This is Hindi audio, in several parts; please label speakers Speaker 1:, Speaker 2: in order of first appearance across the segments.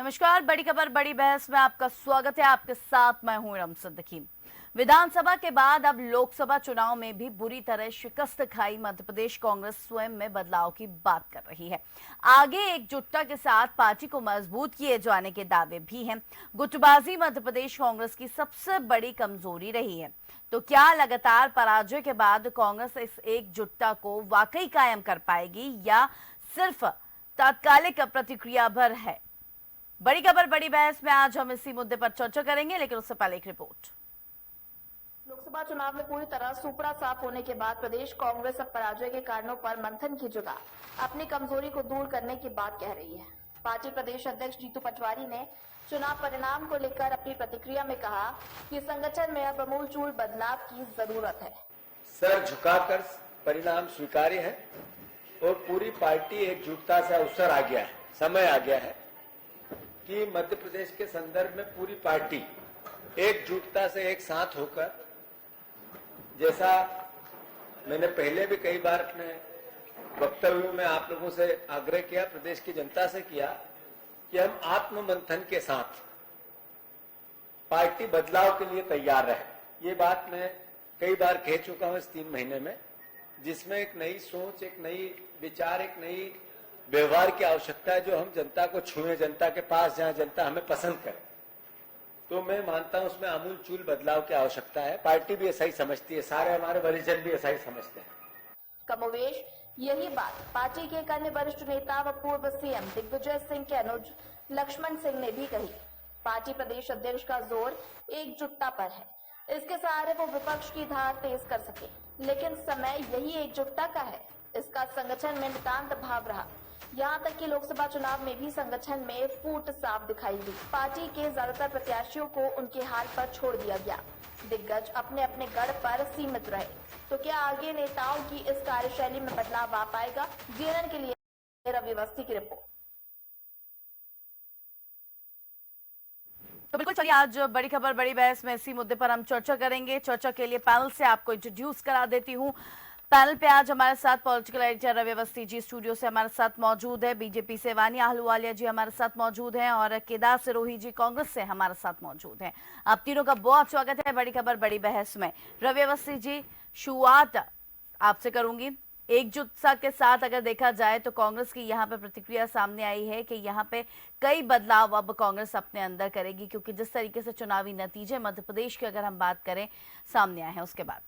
Speaker 1: नमस्कार। बड़ी खबर बड़ी बहस में आपका स्वागत है। आपके साथ मैं हूं इरम सिद्दीकी। विधानसभा के बाद अब लोकसभा चुनाव में भी बुरी तरह शिकस्त खाई मध्य प्रदेश कांग्रेस स्वयं में बदलाव की बात कर रही है। आगे एकजुटता के साथ पार्टी को मजबूत किए जाने के दावे भी हैं। गुटबाजी मध्य प्रदेश कांग्रेस की सबसे बड़ी कमजोरी रही है। तो क्या लगातार पराजय के बाद कांग्रेस इस एकजुटता को वाकई कायम कर पाएगी या सिर्फ तात्कालिक प्रतिक्रिया भर है? बड़ी खबर बड़ी बहस में आज हम इसी मुद्दे पर चर्चा करेंगे, लेकिन उससे पहले एक रिपोर्ट।
Speaker 2: लोकसभा चुनाव में पूरी तरह सुपड़ा साफ होने के बाद प्रदेश कांग्रेस अब पराजय के कारणों पर मंथन की जगह अपनी कमजोरी को दूर करने की बात कह रही है। पार्टी प्रदेश अध्यक्ष जीतू पटवारी ने चुनाव परिणाम को लेकर अपनी प्रतिक्रिया में कहा कि संगठन में अब आमूलचूल बदलाव की जरूरत है।
Speaker 3: सर झुकाकर परिणाम स्वीकार्य है और पूरी पार्टी एकजुटता से अवसर आ गया है, समय आ गया है कि मध्य प्रदेश के संदर्भ में पूरी पार्टी एकजुटता से एक साथ होकर, जैसा मैंने पहले भी कई बार अपने वक्तव्यों में आप लोगों से आग्रह किया, प्रदेश की जनता से किया कि हम आत्म मंथन के साथ पार्टी बदलाव के लिए तैयार रहे। ये बात मैं कई बार कह चुका हूं इस 3 महीने में, जिसमें एक नई सोच, एक नई विचार, एक नई व्यवहार की आवश्यकता है, जो हम जनता को छुए, जनता के पास जहां जनता हमें पसंद करे। तो मैं मानता हूं उसमें आमूलचूल बदलाव की आवश्यकता है। पार्टी भी ऐसा ही समझती है, सारे हमारे वरिष्ठ भी ऐसा ही समझते हैं।
Speaker 2: कमोवेश यही बात पार्टी के एक अन्य वरिष्ठ नेता व पूर्व सीएम दिग्विजय सिंह के अनुज लक्ष्मण सिंह ने भी कही। पार्टी प्रदेश अध्यक्ष का जोर एकजुटता पर है। इसके सहारे वो विपक्ष की धार तेज कर सके, लेकिन समय यही एकजुटता का है। इसका संगठन में नितांत अभाव रहा। यहाँ तक कि लोकसभा चुनाव में भी संगठन में फूट साफ दिखाई दी। पार्टी के ज्यादातर प्रत्याशियों को उनके हाल पर छोड़ दिया गया। दिग्गज अपने अपने गढ़ पर सीमित रहे। तो क्या आगे नेताओं की इस कार्यशैली में बदलाव आ पाएगा? जीएनएन के लिए रवि अवस्थी की रिपोर्ट।
Speaker 1: तो बिल्कुल चलिए, आज बड़ी खबर बड़ी बहस में इसी मुद्दे पर हम चर्चा करेंगे। चर्चा के लिए पैनल से आपको इंट्रोड्यूस करा देती हूँ। पैनल पे आज हमारे साथ political editor Ravi Awasthi ji studio से हमारे साथ मौजूद है। बीजेपी से वानी आहलूवालिया जी हमारे साथ मौजूद हैं और केदार सिरोही जी कांग्रेस से हमारे साथ मौजूद हैं। आप तीनों का बहुत स्वागत है बड़ी खबर बड़ी बहस में। रवि अवस्थी जी, शुरुआत आपसे करूंगी। एकजुटता के साथ अगर देखा जाए तो कांग्रेस की यहाँ पे प्रतिक्रिया सामने आई है कि यहाँ पे कई बदलाव अब कांग्रेस अपने अंदर करेगी, क्योंकि जिस तरीके से चुनावी नतीजे मध्य प्रदेश की अगर हम बात करें सामने आए हैं उसके बाद।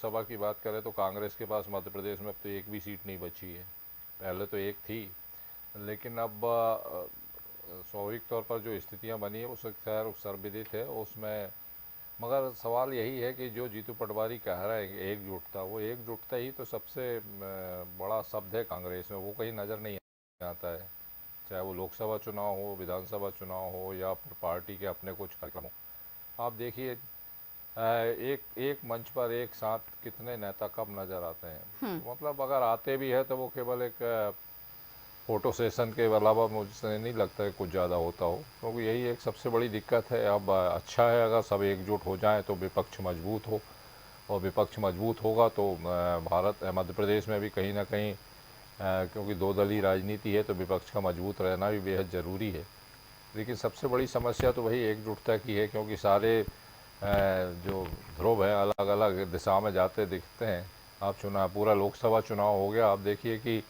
Speaker 4: लोकसभा की बात करें तो कांग्रेस के पास मध्य प्रदेश में अब तो एक भी सीट नहीं बची है। पहले तो एक थी, लेकिन अब स्वाभाविक तौर पर जो स्थितियां बनी है वो खैर सर्वविदित है उसमें। मगर सवाल यही है कि जो जीतू पटवारी कह रहे हैं एकजुटता, वो एकजुटता ही तो सबसे बड़ा शब्द है कांग्रेस में, वो कहीं नज़र नहीं आता है। चाहे वो लोकसभा चुनाव हो, विधानसभा चुनाव हो या फिर पार्टी के अपने कुछ कार्यक्रम हो। आप देखिए एक मंच पर एक साथ कितने नेता कब नजर आते हैं। मतलब अगर आते भी है तो वो केवल एक फोटो सेशन के अलावा मुझे नहीं लगता है कुछ ज़्यादा होता हो, क्योंकि तो यही एक सबसे बड़ी दिक्कत है। अब अच्छा है अगर सब एकजुट हो जाएं तो विपक्ष मजबूत हो, और विपक्ष मजबूत होगा तो भारत मध्य प्रदेश में भी कहीं ना कहीं क्योंकि 2 दलीय राजनीति है तो विपक्ष का मजबूत रहना भी बेहद ज़रूरी है। लेकिन सबसे बड़ी समस्या तो वही एकजुटता की है, क्योंकि सारे जो ध्रुव हैं अलग अलग दिशा में जाते दिखते हैं। आप पूरा लोकसभा चुनाव हो गया, आप देखिए कि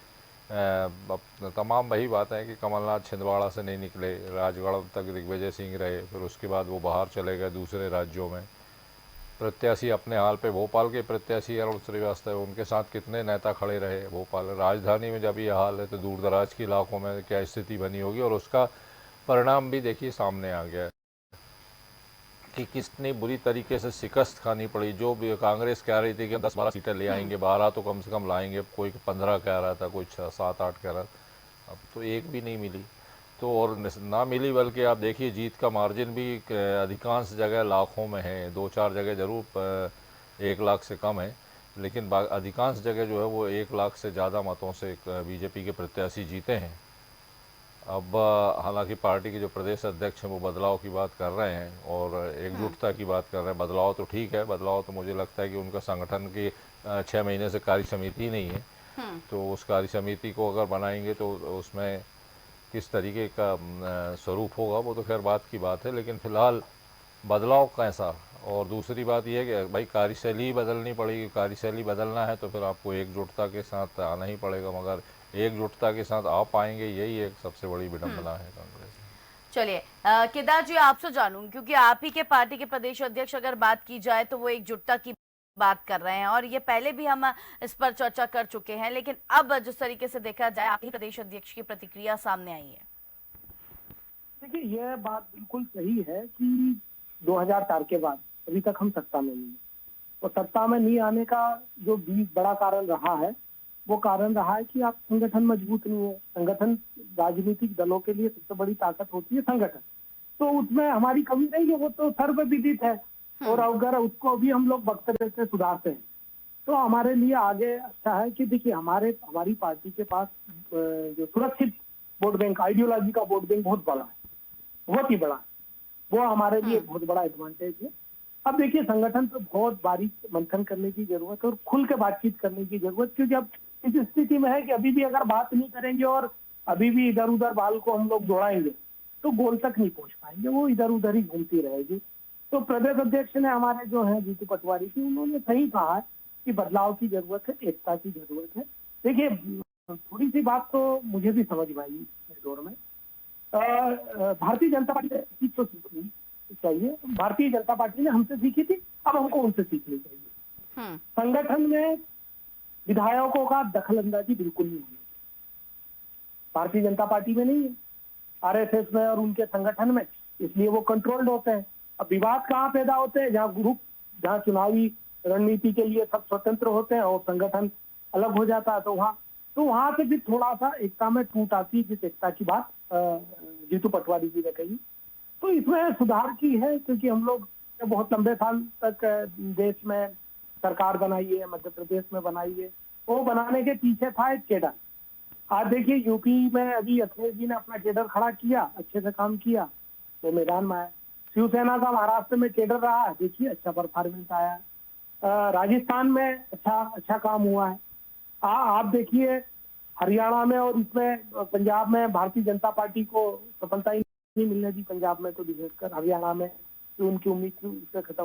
Speaker 4: तमाम वही बात है कि कमलनाथ छिंदवाड़ा से नहीं निकले, राजगढ़ तक दिग्विजय सिंह रहे, फिर उसके बाद वो बाहर चले गए दूसरे राज्यों में। प्रत्याशी अपने हाल पे, भोपाल के प्रत्याशी अरुण श्रीवास्तव, उनके साथ कितने नेता खड़े रहे भोपाल राजधानी में। जब ये हाल है तो दूर दराज के इलाकों में क्या स्थिति बनी होगी, और उसका परिणाम भी देखिए सामने आ गया है कि कितनी बुरी तरीके से शिकस्त खानी पड़ी। जो भी कांग्रेस कह रही थी कि 10-12 सीटें ले आएंगे, 12 तो कम से कम लाएंगे, कोई 15 कह रहा था, कोई 7-8 कह रहा था, अब तो एक भी नहीं मिली। तो और ना मिली, बल्कि आप देखिए जीत का मार्जिन भी अधिकांश जगह लाखों में है। 2-4 जगह ज़रूर 1 लाख से कम है, लेकिन अधिकांश जगह जो है वो 1 लाख से ज़्यादा मतों से बीजेपी के प्रत्याशी जीते हैं। अब हालांकि पार्टी के जो प्रदेश अध्यक्ष हैं वो बदलाव की बात कर रहे हैं और एकजुटता की बात कर रहे हैं। बदलाव तो ठीक है, बदलाव तो मुझे लगता है कि उनका संगठन की 6 महीने से कार्य समिति नहीं है, तो उस कार्य समिति को अगर बनाएंगे तो उसमें किस तरीके का स्वरूप होगा वो तो खैर बात की बात है, लेकिन फिलहाल बदलाव कैसा। और दूसरी बात यह है कि भाई कार्यशैली ही बदलनी पड़ेगी, कार्यशैली बदलना है तो फिर आपको एकजुटता के साथ आना ही पड़ेगा, मगर एकजुटता के साथ आ पाएंगे यही एक सबसे बड़ी विडंबना है कांग्रेस में।
Speaker 1: चलिए केदार जी आपसे जानूं, क्योंकि आप ही के पार्टी के प्रदेश अध्यक्ष अगर बात की जाए तो वो एकजुटता की बात कर रहे हैं और ये पहले भी हम इस पर चर्चा कर चुके हैं, लेकिन अब जिस तरीके से देखा जाए आप ही प्रदेश अध्यक्ष की प्रतिक्रिया सामने आई है।
Speaker 5: देखिए, यह बात बिल्कुल सही है कि 2004 के बाद अभी तक हम सत्ता में नहीं है, और सत्ता में नहीं आने का जो भी बड़ा कारण रहा है वो कारण रहा है कि आप संगठन मजबूत नहीं है। संगठन, राजनीतिक दलों के लिए सबसे बड़ी ताकत होती है संगठन, तो उसमें हमारी कमी नहीं है, वो तो सर्वविदित है। और अगर उसको भी हम लोग वक्त से सुधारते हैं तो हमारे लिए आगे अच्छा है कि देखिए हमारी पार्टी के पास जो सुरक्षित वोट बैंक, आइडियोलॉजी का वोट बैंक बहुत बड़ा है, बहुत ही बड़ा है, वो हमारे लिए बहुत बड़ा एडवांटेज है। अब देखिए, संगठन पर बहुत बारीक मंथन करने की जरूरत है और खुल के बातचीत करने की जरूरत, क्योंकि अब इस स्थिति में है कि अभी भी अगर बात नहीं करेंगे और अभी भी इधर उधर बाल को हम लोग दौड़ाएंगे तो गोल तक नहीं पहुंच पाएंगे, वो इधर उधर ही घूमती रहेगी। तो प्रदेश अध्यक्ष ने हमारे जो है जीतू पटवारी जी, उन्होंने सही कहा है कि बदलाव की जरूरत है, एकता की जरूरत है। देखिए, थोड़ी सी बात तो मुझे भी समझ में आई इस दौर में। भारतीय जनता पार्टी ने तो सीखनी चाहिए, भारतीय जनता पार्टी ने हमसे सीखी थी, अब हमको उनसे सीखनी चाहिए। संगठन में विधायकों का दखल अंदाजी बिल्कुल नहीं होनी, भारतीय जनता पार्टी में नहीं है, आरएसएस में और उनके संगठन में, इसलिए वो कंट्रोल्ड होते हैं। अब विवाद कहाँ पैदा होते हैं, जहाँ ग्रुप, जहाँ चुनावी रणनीति के लिए सब स्वतंत्र होते हैं और संगठन अलग हो जाता है, तो वहां से भी थोड़ा सा एकता में टूट आती है, जिस एकता की बात जीतू पटवारी जी ने कही। तो इसमें सुधार की है, क्योंकि हम लोग बहुत लंबे साल तक देश में सरकार बनाई है, मध्य प्रदेश में बनाई है, वो बनाने के पीछे था एक केडर। आज देखिए, यूपी में अभी अखिलेश जी ने अपना केडर खड़ा किया, अच्छे से काम किया, वो मैदान में आया। शिवसेना का महाराष्ट्र में केडर रहा, देखिए अच्छा परफॉर्मेंस आया। राजस्थान में अच्छा काम हुआ है। आप देखिए, हरियाणा में और इसमें पंजाब में भारतीय जनता पार्टी को सफलता ही नहीं मिलने दी, पंजाब में तो विशेषकर, हरियाणा में तो उनकी उम्मीद थी उससे खत्म।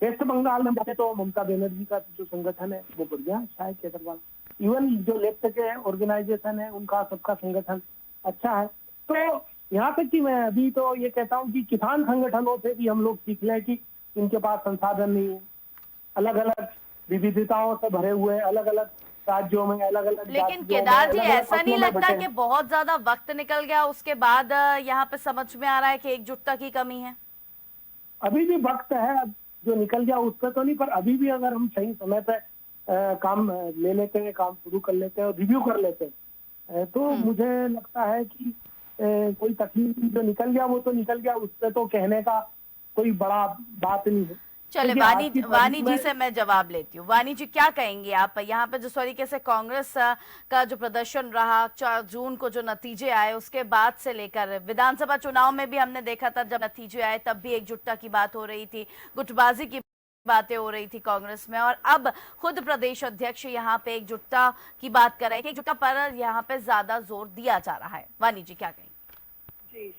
Speaker 5: वेस्ट बंगाल में जाते तो ममता बनर्जी का जो संगठन है वो बढ़िया अच्छा है, केजरीवाल, इवन जो लेफ्ट के ऑर्गेनाइजेशन है उनका सबका संगठन अच्छा है। तो यहाँ तक कि मैं अभी तो ये कहता हूँ कि किसान संगठनों से भी हम लोग सीख लें कि इनके पास संसाधन नहीं है, अलग अलग विविधताओं से भरे हुए, अलग अलग राज्यों में, अलग अलग।
Speaker 1: लेकिन केदार जी, ऐसा नहीं लगता कि बहुत ज्यादा वक्त निकल गया उसके बाद यहाँ पे समझ में आ रहा है कि एकजुटता की कमी है?
Speaker 5: अभी भी वक्त है, जो निकल गया उस पर तो नहीं, पर अभी भी अगर हम सही समय पे काम ले लेते हैं, काम शुरू कर लेते हैं और रिव्यू कर लेते हैं, तो मुझे लगता है कि कोई तकलीफ जो निकल गया वो तो निकल गया, उस पर तो कहने का कोई बड़ा बात नहीं है।
Speaker 1: चले वानी जी से मैं जवाब लेती हूँ। वानी जी, क्या कहेंगे आप यहाँ पे जिस तरीके से कांग्रेस का जो प्रदर्शन रहा 4 जून को, जो नतीजे आए उसके बाद से लेकर विधानसभा चुनाव में भी हमने देखा था, जब नतीजे आए तब भी एकजुटता की बात हो रही थी, गुटबाजी की बातें हो रही थी कांग्रेस में, और अब खुद प्रदेश अध्यक्ष यहाँ पे एकजुटता की बात कर रहे हैं कि एकजुटता पर यहाँ पे ज्यादा जोर दिया जा रहा है। वानी जी, क्या कहेंगे?
Speaker 6: जी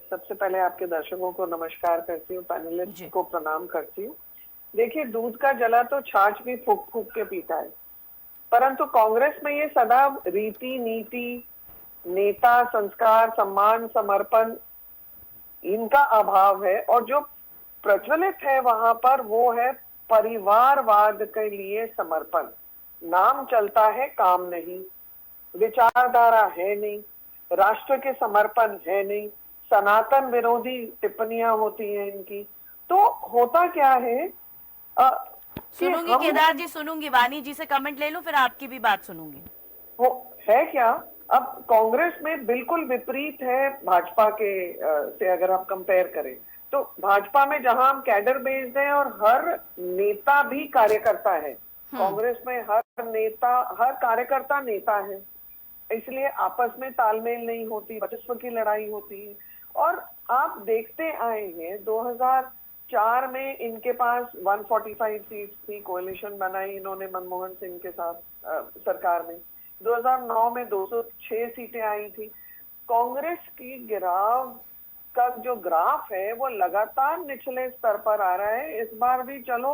Speaker 6: सबसे पहले आपके दर्शकों को नमस्कार करती हूँ, पैनलिस्ट को प्रणाम करती हूँ। देखिए, दूध का जला तो छाछ भी फूक फूक के पीता है, परंतु कांग्रेस में ये सदा रीति नीति, नेता, संस्कार, सम्मान, समर्पण, इनका अभाव है, और जो प्रचलित है वहां पर वो है परिवारवाद के लिए समर्पण। नाम चलता है, काम नहीं, विचारधारा है नहीं, राष्ट्र के समर्पण है नहीं, सनातन विरोधी टिप्पणियां होती हैं इनकी। तो होता क्या है,
Speaker 1: सुनूंगी केदार जी, सुनूंगी, वानी जी से कमेंट ले लूं, फिर आपकी भी बात सुनूंगी।
Speaker 6: वो है क्या, अब कांग्रेस में बिल्कुल विपरीत है भाजपा के से अगर आप कंपेयर करें तो भाजपा में जहां हम कैडर बेस्ड हैं और हर नेता भी कार्यकर्ता है, कांग्रेस में हर नेता, हर कार्यकर्ता नेता है, इसलिए आपस में तालमेल नहीं होती, वर्चस्व की लड़ाई होती है। और आप देखते आए हैं 4 में इनके पास 145 सीट थी, कोalition बनाई इन्होंने मनमोहन सिंह के साथ सरकार में। 2009 में 206 सीटें आई थी। कांग्रेस की गिराव का जो ग्राफ है वो लगातार निचले स्तर पर आ रहा है। इस बार भी चलो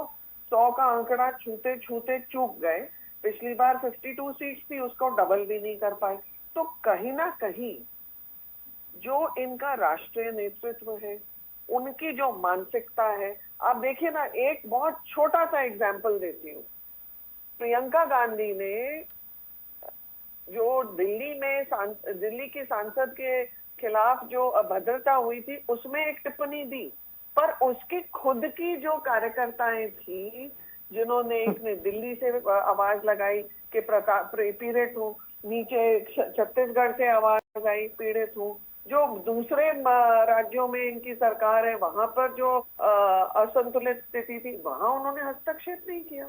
Speaker 6: 100 का आंकड़ा छूते छूते चूक गए। पिछली बार 52 सीट्स थी, उसको डबल भी नहीं कर पाए। तो कहीं ना कहीं जो इनका राष्ट्रीय नेतृत्व है, उनकी जो मानसिकता है, आप देखिए ना, एक बहुत छोटा सा एग्जाम्पल देती हूँ। प्रियंका गांधी ने जो दिल्ली की सांसद के खिलाफ जो अभद्रता हुई थी, उसमें एक टिप्पणी दी, पर उसकी खुद की जो कार्यकर्ताएं थी, जिन्होंने एक ने दिल्ली से आवाज लगाई कि पीड़ित हूँ, नीचे छत्तीसगढ़ से आवाज आई पीड़ित हूँ, जो दूसरे राज्यों में इनकी सरकार है वहां पर जो असंतुलित स्थिति थी, वहां उन्होंने हस्तक्षेप नहीं किया।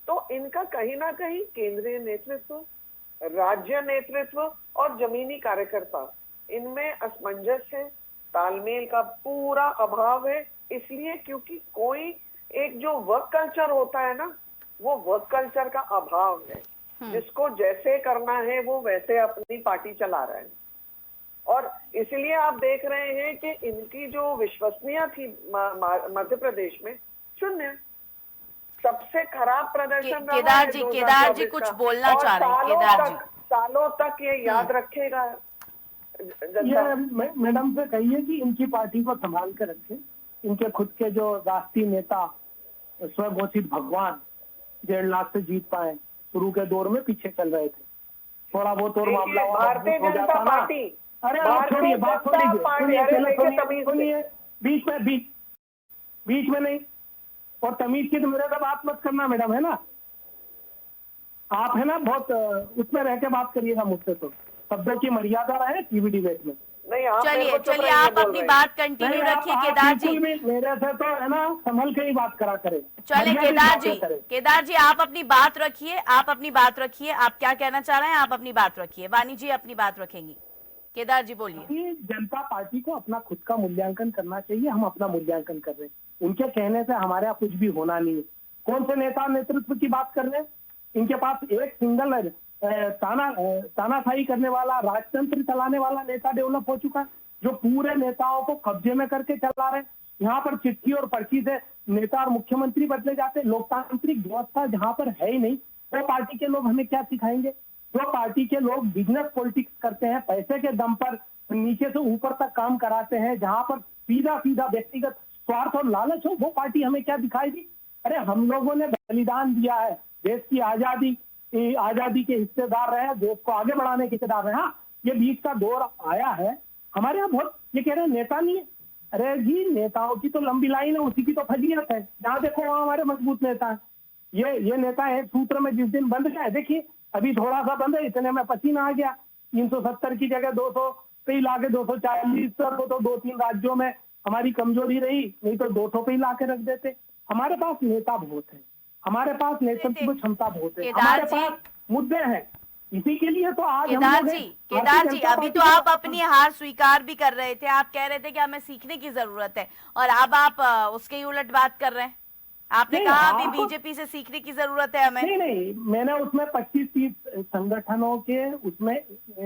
Speaker 6: तो इनका कहीं ना कहीं केंद्रीय नेतृत्व, राज्य नेतृत्व और जमीनी कार्यकर्ता, इनमें असमंजस है, तालमेल का पूरा अभाव है। इसलिए क्योंकि कोई एक जो वर्क कल्चर होता है ना, वो वर्क कल्चर का अभाव है। जिसको जैसे करना है वो वैसे अपनी पार्टी चला रहे हैं। और इसलिए आप देख रहे हैं कि इनकी जो विश्वसनीयता थी मध्य प्रदेश में, शून्य। सबसे खराब प्रदर्शन रहा है
Speaker 1: केदार जी कुछ बोलना चाह रहे हैं। केदार जी,
Speaker 6: सालों तक ये याद रखेगा।
Speaker 5: ये मैडम से कहिए कि इनकी पार्टी को संभाल कर रखे। इनके खुद के जो राष्ट्रीय नेता स्वघोषित भगवान 1.5 लाख से जीत पाए, शुरू के दौर में पीछे चल रहे थे। थोड़ा बहुत और मामला
Speaker 6: भारतीय जनता पार्टी,
Speaker 5: अरे छोड़िए, बात सुनिए, बीच में नहीं। और तमीज की तो मेरे से बात मत करना मैडम, है ना। आप है ना बहुत उसमें रह के बात करिएगा मुझसे। तो शब्दों की मर्यादा रहे टीवी डिबेट में।
Speaker 1: चलिए आप अपनी बात कंटिन्यू रखिए। केदार जी
Speaker 5: मेरे से तो है ना संभल के ही बात करा करें।
Speaker 1: चलिए केदार जी आप अपनी बात रखिए। आप क्या कहना चाह रहे हैं, आप अपनी बात रखिए। वानी जी अपनी बात रखेंगी। केदार जी बोलिए।
Speaker 5: जनता पार्टी को अपना खुद का मूल्यांकन करना चाहिए। हम अपना मूल्यांकन कर रहे हैं। उनके कहने से हमारे यहाँ कुछ भी होना नहीं है। कौन से नेता नेतृत्व की बात कर रहे हैं? इनके पास एक सिंगल तानाशाही करने वाला, राजतंत्र चलाने वाला नेता डेवलप हो चुका है, जो पूरे नेताओं को कब्जे में करके चला रहे हैं। यहाँ पर चिट्ठी और पर्ची से नेता और मुख्यमंत्री बदले जाते हैं। लोकतांत्रिक व्यवस्था जहाँ पर है ही नहीं, वो पार्टी के लोग हमें क्या सिखाएंगे? जो पार्टी के लोग बिजनेस पॉलिटिक्स करते हैं, पैसे के दम पर नीचे से ऊपर तक काम कराते हैं, जहाँ पर सीधा व्यक्तिगत स्वार्थ और लालच हो, वो पार्टी हमें क्या दिखाएगी? अरे हम लोगों ने बलिदान दिया है, देश की आजादी के हिस्सेदार रहे, देश को आगे बढ़ाने के हिस्सेदार रहे। हाँ, ये बीच का दौर आया है हमारे यहाँ बहुत, ये कह रहे हैं नेता नहीं है। अरे जी, नेताओं की तो लंबी लाइन है, उसी की तो फजीयत है। जहाँ देखो वहाँ हमारे मजबूत नेता है। ये नेता है सूत्र में जिस दिन बंद गए, देखिए अभी थोड़ा सा बंद है, इतने में पसीना आ गया। 370 की जगह 200 पे ही लाके 240 पर, वो तो 2-3 राज्यों में हमारी कमजोरी रही, नहीं तो 200 पे ही लाके रख देते। हमारे पास नेता बहुत है, हमारे पास नेतृत्व क्षमता बहुत है, हमारे पास मुद्दे हैं। इसी के लिए तो आज
Speaker 1: केदार जी अभी तो आप अपनी हार स्वीकार भी कर रहे थे। आप कह रहे थे कि हमें सीखने की जरूरत है, और अब आप उसके ही उलट बात कर रहे हैं। आपने कहा अभी बीजेपी से सीखने की जरूरत है हमें।
Speaker 5: नहीं, मैंने उसमें 25-30 संगठनों के उसमें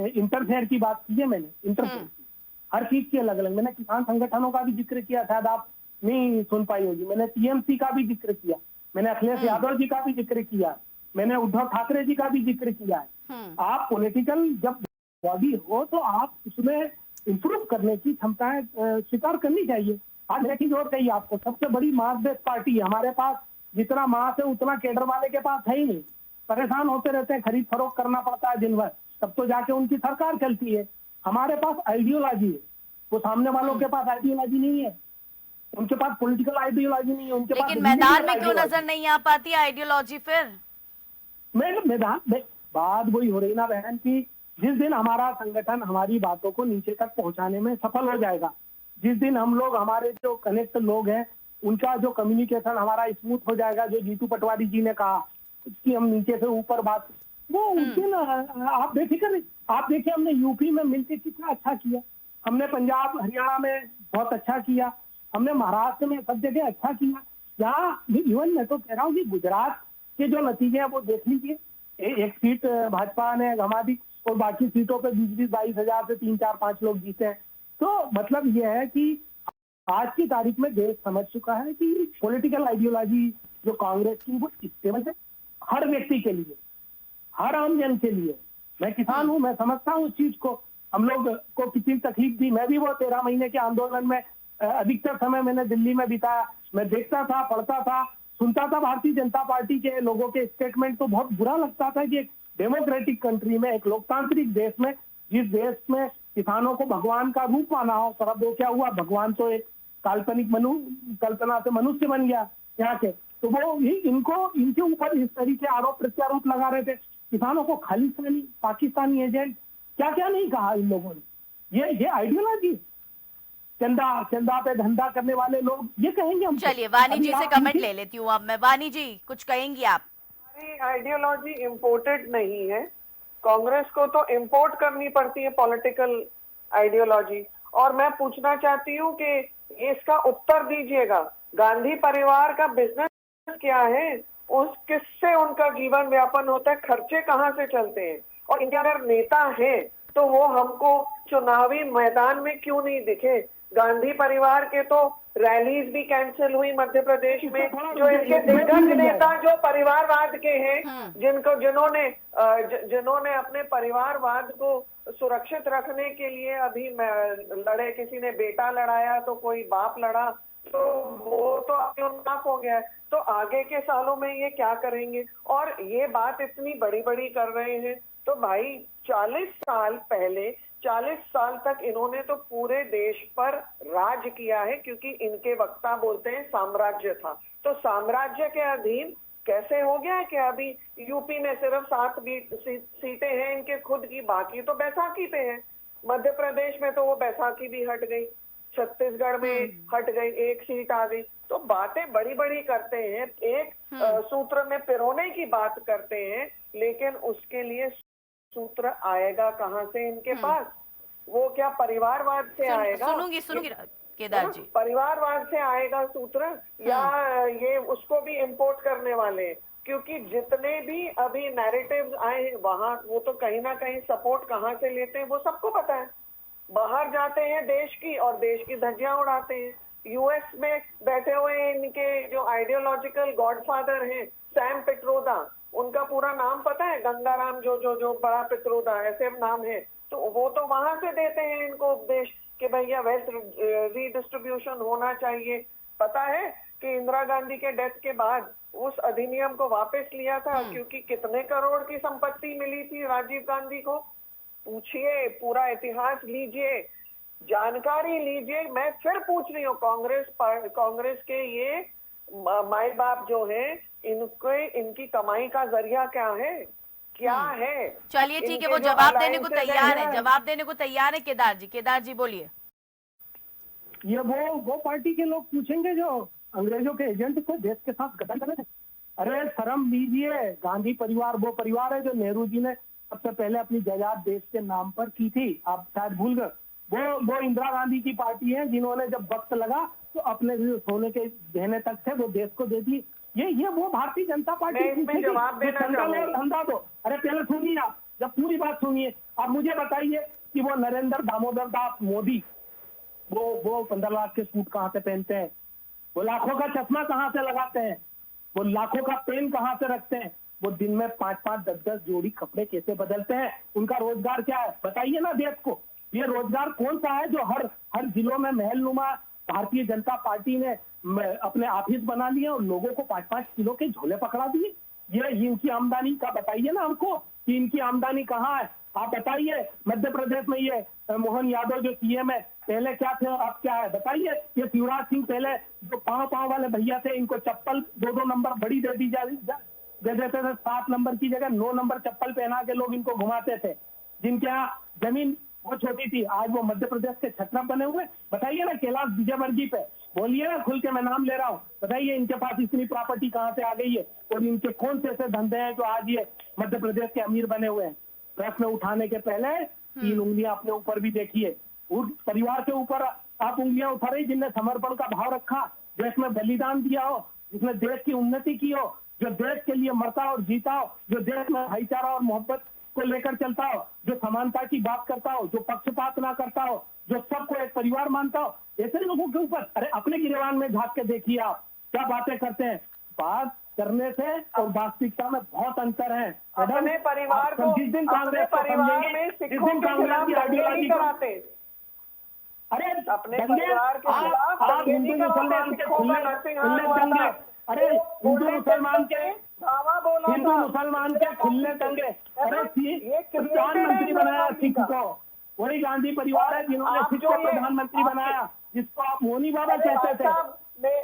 Speaker 5: इंटरफेयर की बात की है। मैंने इंटरफेयर की हर चीज की अलग अलग। मैंने किसान संगठनों का भी जिक्र किया, शायद आप नहीं सुन पाई होगी। मैंने टीएमसी का भी जिक्र किया, मैंने अखिलेश यादव जी का भी जिक्र किया, मैंने उद्धव ठाकरे जी का भी जिक्र किया है। आप पॉलिटिकल जब बॉडी हो तो आप उसमें इंप्रूव करने की क्षमताएं स्वीकार करनी चाहिए। आज एक चीज और कही आपको, सबसे बड़ी मास बेस्ड पार्टी है हमारे पास। जितना मास है उतना केडर वाले के पास है ही नहीं। परेशान होते रहते हैं, खरीद फरोख्त करना पड़ता है दिन भर, तब तो जाके उनकी सरकार चलती है। हमारे पास आइडियोलॉजी है, वो सामने वालों के पास आइडियोलॉजी नहीं है। उनके पास पॉलिटिकल आइडियोलॉजी नहीं है, उनके पास।
Speaker 1: लेकिन मैदान में क्यों नजर नहीं आ पाती आइडियोलॉजी? फिर
Speaker 5: मैदान में बात वही हो रही ना बहन की, जिस दिन हमारा संगठन हमारी बातों को नीचे तक पहुंचाने में सफल हो जाएगा, जिस दिन हम लोग, हमारे जो कनेक्ट लोग हैं, उनका जो कम्युनिकेशन हमारा स्मूथ हो जाएगा, जो जीतू पटवारी जी ने कहा कि हम नीचे से ऊपर बात, वो उस दिन आप बेफिक्र। आप देखिए हमने यूपी में मिलकर कितना अच्छा किया, हमने पंजाब हरियाणा में बहुत अच्छा किया, हमने महाराष्ट्र में सब जगह अच्छा किया। यहाँ इवन मैं तो कह रहा हूँ कि गुजरात के जो नतीजे हैं वो देख लीजिए, एक सीट भाजपा ने गंवा दी और बाकी सीटों पे 20-22 हजार से 3-4-5 लोग जीते हैं। तो मतलब ये है कि आज की तारीख में देश समझ चुका है कि पॉलिटिकल आइडियोलॉजी जो कांग्रेस की वो स्टेबल है हर व्यक्ति के लिए, हर आम जन के लिए। मैं किसान हूं, मैं समझता हूँ उस चीज को। हम लोग को कितनी तकलीफ थी, मैं भी वो 13 महीने के आंदोलन में अधिकतर समय मैंने दिल्ली में बिताया। मैं देखता था, पढ़ता था, सुनता था भारतीय जनता पार्टी के लोगों के स्टेटमेंट, तो बहुत बुरा लगता था कि एक डेमोक्रेटिक कंट्री में, एक लोकतांत्रिक देश में, जिस देश में किसानों को भगवान का रूप माना हो, पर अब वो क्या हुआ, भगवान तो एक काल्पनिक कल्पना से मनुष्य बन गया यहाँ के। तो वो इनको इनके ऊपर इस तरीके आरोप प्रत्यारोप लगा रहे थे। किसानों को खालिस्तानी, पाकिस्तानी एजेंट, क्या क्या नहीं कहा इन लोगों ने। ये आइडियोलॉजी, चंदा पे धंधा करने वाले लोग ये कहेंगे हम।
Speaker 1: चलिए वानी जी से कमेंट ले लेती हूँ अब मैं। वानी जी कुछ कहेंगी आप?
Speaker 6: हमारी आइडियोलॉजी इम्पोर्टेड नहीं है, कांग्रेस को तो इम्पोर्ट करनी पड़ती है पॉलिटिकल आइडियोलॉजी। और मैं पूछना चाहती हूँ कि इसका उत्तर दीजिएगा, गांधी परिवार का बिजनेस क्या है, उस किससे उनका जीवन व्यापन होता है, खर्चे कहाँ से चलते हैं? और इनके अगर नेता हैं तो वो हमको चुनावी मैदान में क्यों नहीं दिखे? गांधी परिवार के तो रैलीज भी कैंसिल हुई मध्य प्रदेश में। जो इनके दिग्गज नेता जो परिवारवाद के हैं, जिन्होंने अपने परिवारवाद को सुरक्षित रखने के लिए अभी लड़े, किसी ने बेटा लड़ाया तो कोई बाप लड़ा, तो वो तो अभी उन्नाफ हो गया है। तो आगे के सालों में ये क्या करेंगे? और ये बात इतनी बड़ी बड़ी कर रहे हैं तो भाई 40 साल पहले, 40 साल तक इन्होंने तो पूरे देश पर राज किया है, क्योंकि इनके वक्ता बोलते हैं साम्राज्य था। तो साम्राज्य के अधीन कैसे हो गया है कि अभी यूपी में सिर्फ 7 सीटें हैं इनके खुद की, बाकी तो बैसाखी पे है। मध्य प्रदेश में तो वो बैसाखी भी हट गई, छत्तीसगढ़ में हट गई, 1 सीट आ गई। तो बातें बड़ी बड़ी करते हैं, एक सूत्र में पिरोने की बात करते हैं, लेकिन उसके लिए सूत्र आएगा कहां से इनके पास? वो क्या परिवारवाद से आएगा?
Speaker 1: सुनूंगी केदार जी,
Speaker 6: परिवारवाद से आएगा सूत्र, या ये उसको भी इंपोर्ट करने वाले हैं? क्योंकि जितने भी अभी नैरेटिव्स आए हैं वहां, वो तो कहीं ना कहीं सपोर्ट कहां से लेते हैं वो सबको पता है। बाहर जाते हैं देश की और देश की धज्जियां उड़ाते हैं। यूएस में बैठे हुए इनके जो आइडियोलॉजिकल गॉडफादर हैं, सैम पित्रोदा, उनका पूरा नाम पता है? गंगाराम जो बड़ा पित्रोदा, ऐसे नाम है। तो वो तो वहां से देते हैं इनको उपदेश कि भैया वेल्थ रीडिस्ट्रीब्यूशन होना चाहिए। पता है कि इंदिरा गांधी के डेथ के बाद उस अधिनियम को वापस लिया था, क्योंकि कितने करोड़ की संपत्ति मिली थी राजीव गांधी को? पूछिए, पूरा इतिहास लीजिए, जानकारी लीजिए। मैं फिर पूछ रही हूँ, कांग्रेस के ये माई बाप जो है, इनकी कमाई का जरिया क्या है, क्या है?
Speaker 1: चलिए ठीक है, वो जवाब देने को तैयार है, जवाब देने को तैयार है केदार जी बोलिए।
Speaker 5: ये वो पार्टी के लोग पूछेंगे जो अंग्रेजों के एजेंट थे, देश के साथ गठन कर रहे थे। अरे शर्म लीजिए, गांधी परिवार वो परिवार है जो नेहरू जी ने सबसे पहले अपनी जायदाद देश के नाम पर की थी, आप शायद भूल गए। वो इंदिरा गांधी की पार्टी है जिन्होंने जब वक्त लगा तो अपने सोने के गहने तक थे वो देश को दे दिए। ये वो भारतीय जनता पार्टी
Speaker 6: जवाब
Speaker 5: धंधा दो। अरे पहले सुनिए, आप जब पूरी बात सुनिए, आप मुझे बताइए कि वो नरेंद्र दामोदर दास मोदी वो 15 लाख के सूट कहाँ से पहनते हैं? वो लाखों का चश्मा कहाँ से लगाते हैं? वो लाखों का पेन कहाँ से रखते हैं? वो दिन में 5-5, 10-10 जोड़ी कपड़े कैसे बदलते हैं? उनका रोजगार क्या है? बताइए ना देश को। ये रोजगार कौन सा है जो हर जिलों में महलनुमा भारतीय जनता पार्टी ने अपने ऑफिस बना लिए और लोगों को 5-5 किलो के झोले पकड़ा दिए? ये इनकी आमदनी का बताइए ना हमको कि इनकी आमदनी कहाँ है? आप बताइए। मध्य प्रदेश में ये मोहन यादव जो सीएम है, पहले क्या थे अब क्या है बताइए। ये शिवराज सिंह पहले जो पाँव वाले भैया थे, इनको चप्पल 2-2 नंबर बड़ी दे देते थे, 7 नंबर की जगह 9 नंबर चप्पल पहना के लोग इनको घुमाते थे। जिनके यहाँ जमीन वो छोटी थी, आज वो मध्य प्रदेश के छत्र बने हुए। बताइए ना कैलाश विजयवर्गीय पे, बोलिए ना खुल के, मैं नाम ले रहा हूँ। बताइए इनके पास इतनी प्रॉपर्टी कहाँ से आ गई है और इनके कौन से ऐसे धंधे हैं जो आज ये मध्य प्रदेश के अमीर बने हुए हैं? प्रश्न उठाने के पहले 3 उंगलियां अपने ऊपर भी देखिए। उस परिवार के ऊपर आप उंगलियां उठा रही जिनने समर्पण का भाव रखा, देश में बलिदान दिया हो, जिसने देश की उन्नति की हो, जो देश के लिए मरता और जीता हो, जो देश में भाईचारा और मोहब्बत को लेकर चलता हो, जो समानता की बात करता हो, जो पक्षपात ना करता हो, जो सबको एक परिवार मानता हो, ऐसे लोगों के ऊपर अरे अपने गिरवान में झांक के देखिए आप क्या बातें करते हैं। बात करने से और वास्तविकता में बहुत अंतर है।
Speaker 6: अपने परिवार को,
Speaker 5: जिस दिन
Speaker 6: अपने
Speaker 5: कांग्रेस को
Speaker 6: परिवार
Speaker 5: समझेंगे,
Speaker 6: में
Speaker 5: जिस
Speaker 6: सिखों
Speaker 5: दिन
Speaker 6: के
Speaker 5: कांग्रेस
Speaker 6: खिलाफ
Speaker 5: की
Speaker 6: दंगे नहीं
Speaker 5: आइडियोलॉजी को
Speaker 6: कराते,
Speaker 5: अरे
Speaker 6: अपने
Speaker 5: दंगे
Speaker 6: परिवार के खिलाफ
Speaker 5: आप
Speaker 6: दंगे
Speaker 5: हिंदू
Speaker 6: नहीं कराते।
Speaker 5: मुसलमान के
Speaker 6: सिखों का
Speaker 5: खुले
Speaker 6: नरसिंहार
Speaker 5: खुले
Speaker 6: हुआ
Speaker 5: दंगे,
Speaker 6: था,
Speaker 5: अरे हिंदू मुसलमान के
Speaker 6: दावा बोला
Speaker 5: हिंदू
Speaker 6: था,
Speaker 5: मुसलमान के खुले दंगे, अरे
Speaker 6: ये
Speaker 5: प्रधानमंत्री बनाया सिख
Speaker 6: का।
Speaker 5: को, वही गांधी परिवार है जिन्होंने
Speaker 6: आप
Speaker 5: सिख
Speaker 6: जो
Speaker 5: को
Speaker 6: ये-
Speaker 5: प्रधानमंत्री बनाया, जिसको आप मोनी बाबा कहते थे।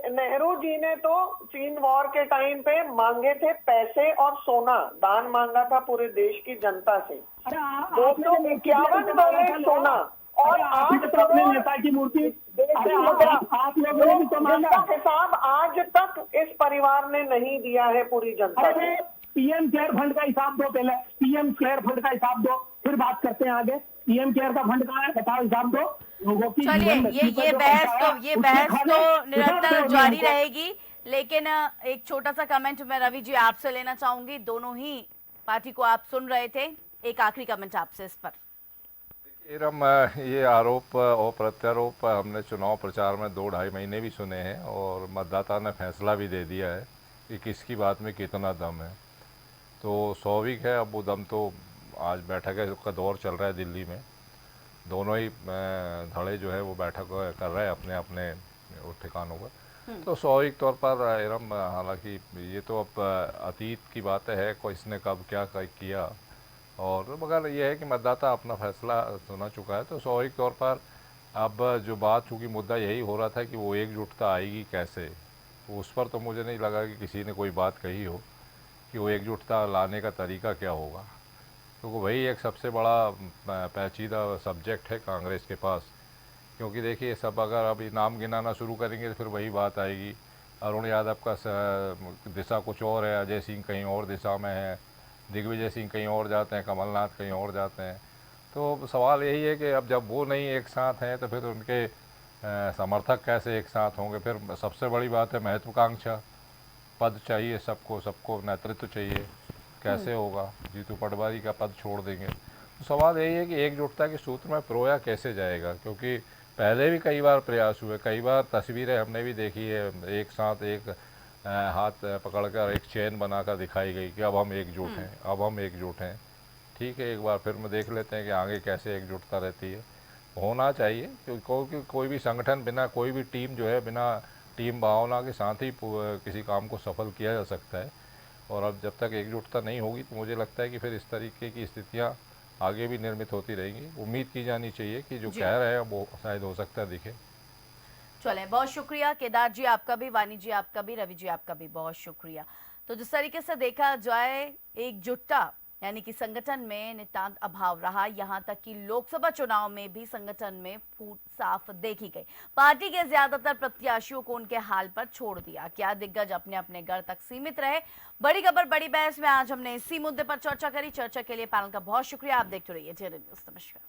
Speaker 6: नेहरू जी ने तो चीन वॉर के टाइम पे मांगे थे पैसे और सोना, दान मांगा था पूरे देश की जनता से।
Speaker 5: अरे
Speaker 6: 251 डॉलर सोना और 8
Speaker 5: तो अपने
Speaker 6: करोड़
Speaker 5: नेता की मूर्ति,
Speaker 6: देशी
Speaker 5: अरे
Speaker 6: मुद्रा,
Speaker 5: आप लोगों ने भी तो मांगा।
Speaker 6: जिसका हिसाब आज तक इस परिवार ने नहीं दिया है पूरी जनता को।
Speaker 5: अरे पीएम केयर फंड का हिसाब दो, पहले पीएम केयर फंड का हिसाब दो, फिर बात करते हैं आगे। पीएम केयर का फंड कहाँ है बताओ, हिसाब दो लोगों की।
Speaker 1: चलिए ये बहस तो निरंतर जारी रहेगी, लेकिन एक छोटा सा कमेंट मैं रवि जी आपसे लेना चाहूंगी। दोनों ही पार्टी को आप सुन रहे थे, एक आखिरी कमेंट आपसे इस पर।
Speaker 4: ये आरोप और प्रत्यारोप हमने चुनाव प्रचार में 2-2.5 महीने भी सुने हैं और मतदाता ने फैसला भी दे दिया है कि किसकी बात में कितना दम है। तो स्वाभाविक है, अब वो दम तो आज बैठक है का दौर चल रहा है दिल्ली में, दोनों ही धड़े जो है वो बैठक कर रहे हैं अपने अपने ठिकानों पर। तो स्वाभाविक तौर पर हालांकि ये तो अब अतीत की बातें है, कोई इसने कब क्या किया, और मगर यह है कि मतदाता अपना फैसला सुना चुका है। तो स्वाभाविक तौर पर अब जो बात, चूँकि मुद्दा यही हो रहा था कि वो एकजुटता आएगी कैसे, तो उस पर तो मुझे नहीं लगा कि किसी ने कोई बात कही हो कि वो एकजुटता लाने का तरीका क्या होगा, क्योंकि तो वही एक सबसे बड़ा पेचीदा सब्जेक्ट है कांग्रेस के पास। क्योंकि देखिए सब अगर अभी नाम गिनाना शुरू करेंगे तो फिर वही बात आएगी, अरुण यादव का दिशा कुछ और है, अजय सिंह कहीं और दिशा में है, दिग्विजय सिंह कहीं और जाते हैं, कमलनाथ कहीं और जाते हैं। तो सवाल यही है कि अब जब वो नहीं एक साथ हैं तो फिर उनके समर्थक कैसे एक साथ होंगे। फिर सबसे बड़ी बात है महत्वाकांक्षा, पद चाहिए सबको, सबको नेतृत्व चाहिए, कैसे होगा, जीतू पटवारी का पद छोड़ देंगे। तो सवाल यही है कि एकजुटता के सूत्र में पिरोया कैसे जाएगा, क्योंकि पहले भी कई बार प्रयास हुए, कई बार तस्वीरें हमने भी देखी है, एक साथ एक हाथ पकड़कर एक चेन बनाकर दिखाई गई कि अब हम एकजुट हैं, अब हम एकजुट हैं। ठीक है, एक बार फिर में देख लेते हैं कि आगे कैसे एकजुटता रहती है। होना चाहिए क्योंकि कोई भी संगठन बिना, कोई भी टीम जो है बिना टीम भावना के साथ ही किसी काम को सफल किया जा सकता है। और अब जब तक एकजुटता नहीं होगी तो मुझे लगता है कि फिर इस तरीके की स्थितियाँ आगे भी निर्मित होती रहेंगी। उम्मीद की जानी चाहिए कि जो कह रहे हैं वो शायद हो सकता है दिखे।
Speaker 1: चले, बहुत शुक्रिया केदार जी आपका भी, वानी जी आपका भी, रवि जी आपका भी बहुत शुक्रिया। तो जिस तरीके से देखा जाए एकजुटता यानी कि संगठन में नितांत अभाव रहा, यहां तक कि लोकसभा चुनाव में भी संगठन में फूट साफ देखी गई। पार्टी के ज्यादातर प्रत्याशियों को उनके हाल पर छोड़ दिया, क्या दिग्गज अपने अपने घर तक सीमित रहे। बड़ी खबर बड़ी बहस में आज हमने इसी मुद्दे पर चर्चा करी। चर्चा के लिए पैनल का बहुत शुक्रिया। आप देखते रहिए जेएनयू न्यूज़। नमस्कार।